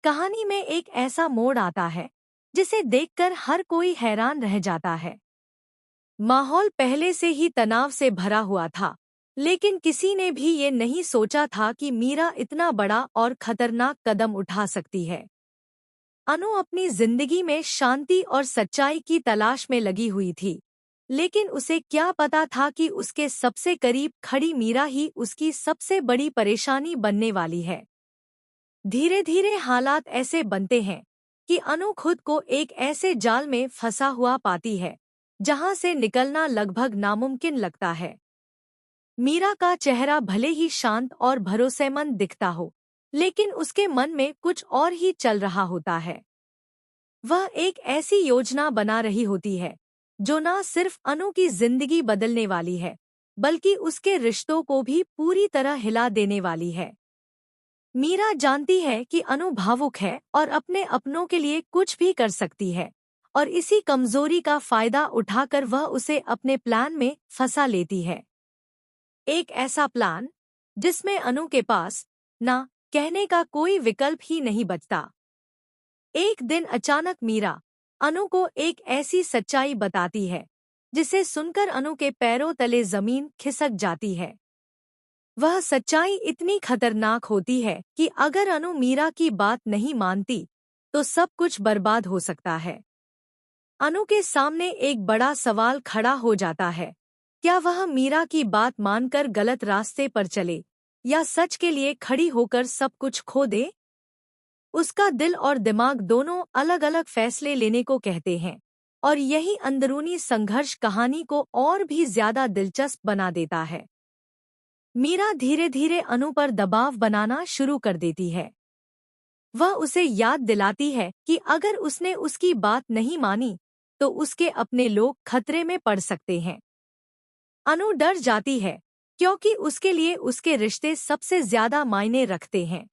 कहानी में एक ऐसा मोड़ आता है जिसे देखकर हर कोई हैरान रह जाता है। माहौल पहले से ही तनाव से भरा हुआ था, लेकिन किसी ने भी ये नहीं सोचा था कि मीरा इतना बड़ा और खतरनाक कदम उठा सकती है। अनु अपनी जिंदगी में शांति और सच्चाई की तलाश में लगी हुई थी, लेकिन उसे क्या पता था कि उसके सबसे करीब खड़ी मीरा ही उसकी सबसे बड़ी परेशानी बनने वाली है। धीरे धीरे हालात ऐसे बनते हैं कि अनु खुद को एक ऐसे जाल में फंसा हुआ पाती है जहां से निकलना लगभग नामुमकिन लगता है। मीरा का चेहरा भले ही शांत और भरोसेमंद दिखता हो, लेकिन उसके मन में कुछ और ही चल रहा होता है। वह एक ऐसी योजना बना रही होती है जो न सिर्फ अनु की जिंदगी बदलने वाली है, बल्कि उसके रिश्तों को भी पूरी तरह हिला देने वाली है। मीरा जानती है कि अनु भावुक है और अपने अपनों के लिए कुछ भी कर सकती है, और इसी कमजोरी का फायदा उठाकर वह उसे अपने प्लान में फंसा लेती है। एक ऐसा प्लान जिसमें अनु के पास ना कहने का कोई विकल्प ही नहीं बचता। एक दिन अचानक मीरा अनु को एक ऐसी सच्चाई बताती है जिसे सुनकर अनु के पैरों तले जमीन खिसक जाती है। वह सच्चाई इतनी खतरनाक होती है कि अगर अनु मीरा की बात नहीं मानती तो सब कुछ बर्बाद हो सकता है। अनु के सामने एक बड़ा सवाल खड़ा हो जाता है, क्या वह मीरा की बात मानकर गलत रास्ते पर चले या सच के लिए खड़ी होकर सब कुछ खो दे? उसका दिल और दिमाग दोनों अलग अलग फैसले लेने को कहते हैं, और यही अंदरूनी संघर्ष कहानी को और भी ज्यादा दिलचस्प बना देता है। मीरा धीरे धीरे अनु पर दबाव बनाना शुरू कर देती है। वह उसे याद दिलाती है कि अगर उसने उसकी बात नहीं मानी तो उसके अपने लोग खतरे में पड़ सकते हैं। अनु डर जाती है क्योंकि उसके लिए उसके रिश्ते सबसे ज्यादा मायने रखते हैं।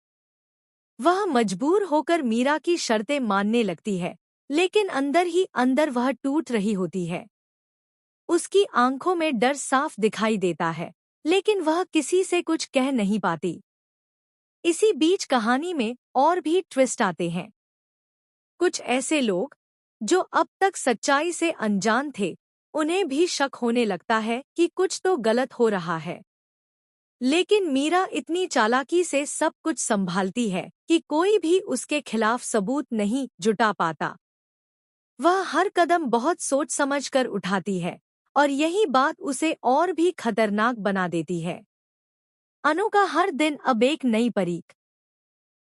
वह मजबूर होकर मीरा की शर्तें मानने लगती है, लेकिन अंदर ही अंदर वह टूट रही होती है। उसकी आंखों में डर साफ दिखाई देता है, लेकिन वह किसी से कुछ कह नहीं पाती। इसी बीच कहानी में और भी ट्विस्ट आते हैं। कुछ ऐसे लोग जो अब तक सच्चाई से अनजान थे, उन्हें भी शक होने लगता है कि कुछ तो गलत हो रहा है। लेकिन मीरा इतनी चालाकी से सब कुछ संभालती है कि कोई भी उसके खिलाफ सबूत नहीं जुटा पाता। वह हर कदम बहुत सोच समझकर उठाती है, और यही बात उसे और भी खतरनाक बना देती है। अनु का हर दिन अब एक नई परीक्षा,